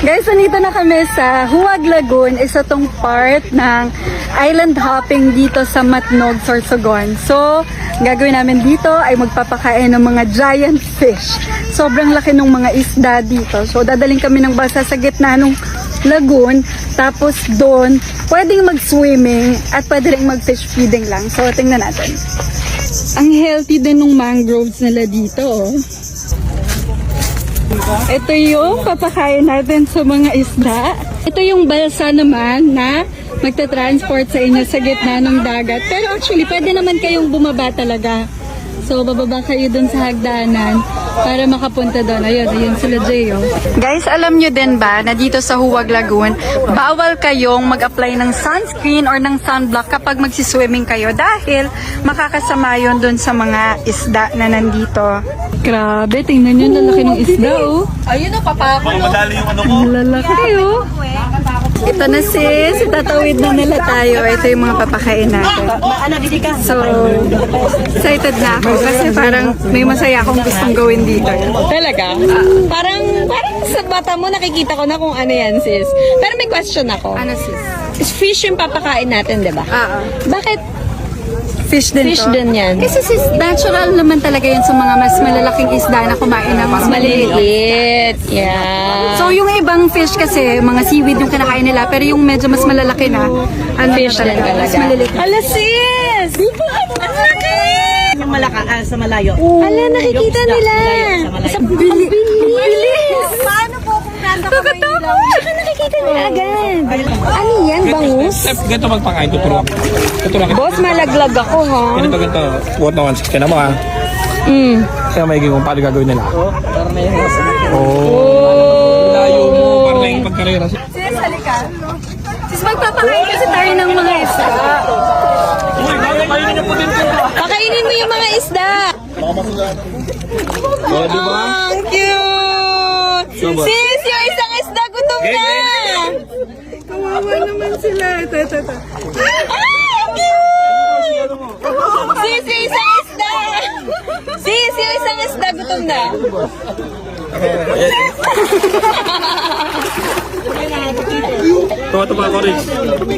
Guys, nandito na kami sa Huwag Lagoon. Isa tong part ng island hopping dito sa Matnog, Sorsogon. So, gagawin namin dito ay magpapakain ng mga giant fish. Sobrang laki ng mga isda dito. So, dadaling kami ng basa sa gitna ng lagoon. Tapos doon, pwedeng mag-swimming at pwede rin mag-fish feeding lang. So, tingnan natin. Ang healthy din ng mangroves nila dito, oh. Ito yung papakain natin sa mga isda. Ito yung balsa naman na magta-transport sa inyo sa gitna ng dagat. Pero actually, pwede naman kayong bumaba talaga. So, bababa kayo dun sa hagdanan para makapunta doon. Ayun sila Jayo. Guys, alam nyo din ba na dito sa Huwag Lagoon, bawal kayong mag-apply ng sunscreen or ng sunblock kapag magsiswimming kayo dahil makakasama yun dun sa mga isda na nandito. Grabe, tingnan nyo, lalaki ng isda, oh. Ayun o, papakulo. Madali yung ano ko. Lalaki, oh. Ito na sis, tatawid na nila tayo. Ito yung mga papakain natin. So, excited na ako kasi parang may masaya akong gustong gawin dito. Talaga? Parang sa mata mo nakikita ko na kung ano yan, sis. Pero may question ako. Ano sis? Fish yung papakain natin, di ba? Bakit Fish din fish to. din yan? Kasi sis, natural naman talaga yun sa mga mas malalaking isda na kumain ng mas maliliit. Maliliit. Yeah. So, yung ibang fish kasi, mga seaweed yung kinakain nila, pero yung medyo mas malalaki na, ano Fish na din talaga, mas talaga. maliliit. Hala, sis! Ang laki! Yung malaka, sa malayo. Hala, nakikita nila. Sa Bilis! Paano po kung nasa Saka nakikita nila agad. Ano yan, bangus? Ganito magpakain, tuturo lang. Boss, malaglag ako, ha? Ganito. What na once. Kaya mo ha. Kaya may kung paano gagawin nila. Layo mo, para lang yung pagkarera. Sis, halika. Sis, magpapakain kasi tayo ng mga isda. Uy, kainin niyo po din ito. Pakainin mo yung mga isda. Oh, di ba? Ang cute! Sis, yung isang isda, gutom na! Kawawa naman sila. Ito. Ang cute! Sis, yung isang isda! Sis, yung isang isda, gutom na! Tumato pa ako rin. Ang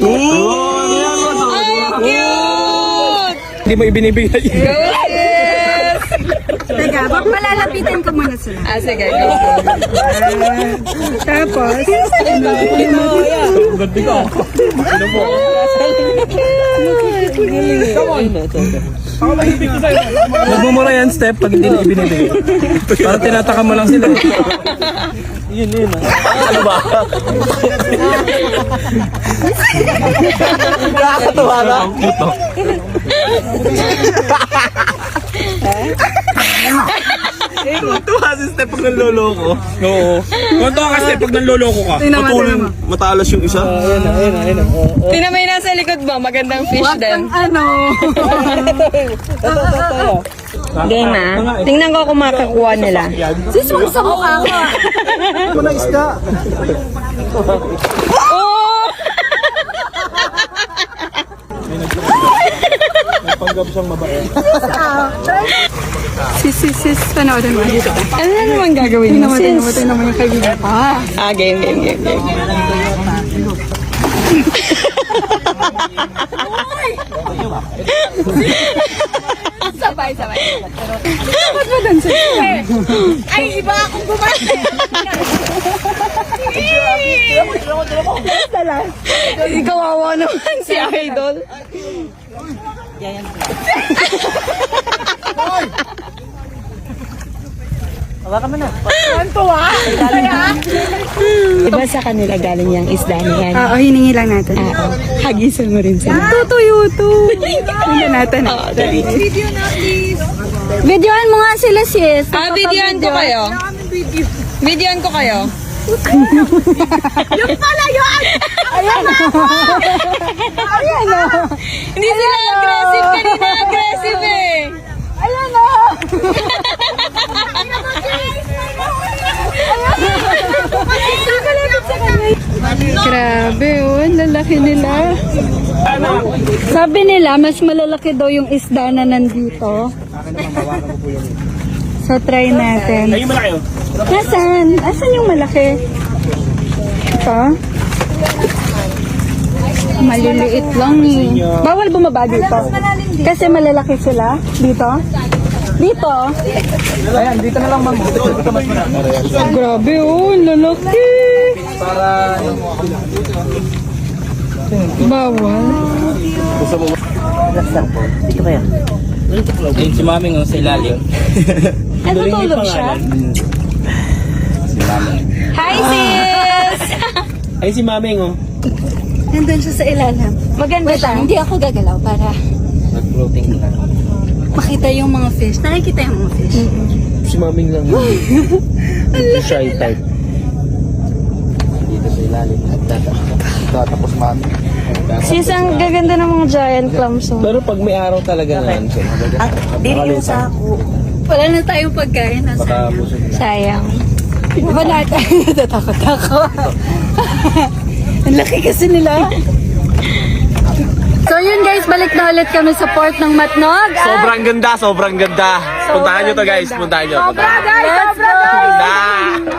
cute! Hindi mo ibinibigay. Yes! Teka, malalapitin ko muna sila. Sige, go. Tapos, Ganti ka. Ano po? Nagmumura yan, Step, pag hindi na ibinibigay. Parang tinataka mo lang sila. Yun. Ano ba? Nakakatuwa na. Ang puto. Tuwa si Step pag nanloloko. Oo. Tuwa ka Step pag nanloloko ka. Tingnan mo. Matalas yung isa. Tingnan mo yung nasa likod mo, magandang fish din. ano? Game ah. Tingnan ko kung makakuha nila. Sis, wag sa mukha ko. Ito na isda. Oh! May panggap siyang mabae. Sis, panoorin mo dito. Ano na naman gagawin mo, sis? Tingnan mo yung kaibigan. Game. sabay. Ba't mo dun, sis? Ay, iba akong bumalik. Kawawa naman si Idol. Hawakan mo na. Diba sa kanila galing yung isda na yan? Oo, hiningi lang natin. Hagisan mo rin sila. Tutuyo to. Tingnan natin. Dali. Videoan mo nga sila, sis. Videoan ko kayo. Videoan ko kayo. Yung pala yun! Ayan na. Hindi sila aggressive. Kanina aggressive eh. Ayan na. Grabe, oh. Ang lalaki nila. Sabi nila, mas malalaki daw yung isda na nandito. So, try natin. Ayun malaki oh. Nasaan? Asan yung malaki? Ito. Maliliit lang eh. Bawal bumaba dito. Kasi malalaki sila. Dito. Dito. Ayan, dito na lang ma'am. Dito mas marami. Grabe oh, lalaki. Para Bawal. Dito kaya. ayun si Mami ng sa ilalim. Natutulog siya? Si Mami. Hi, sis! Ay si Mami oh. Nandun siya sa ilalim. Maganda Wait siya. lang, hindi ako gagalaw para Nag-floating na. makita yung mga fish. Nakikita yung mga fish. Si Maming lang yun. Hindi shy type. Dito sa ilalim. At tatapos Mami. Sis, ang gaganda ng mga giant clams. Oh. Pero pag may araw talaga nga, Dili yung sako. Wala na tayong pagkain. baka Nasaan? busog na. Sayang. Wala tayo. Natatakot ako. Ang laki kasi nila. So yun guys, balik na ulit kami sa port ng Matnog. Sobrang ganda, sobrang ganda. Puntahan nyo to guys, puntahan nyo. Sobra guys, sobra guys. Ganda!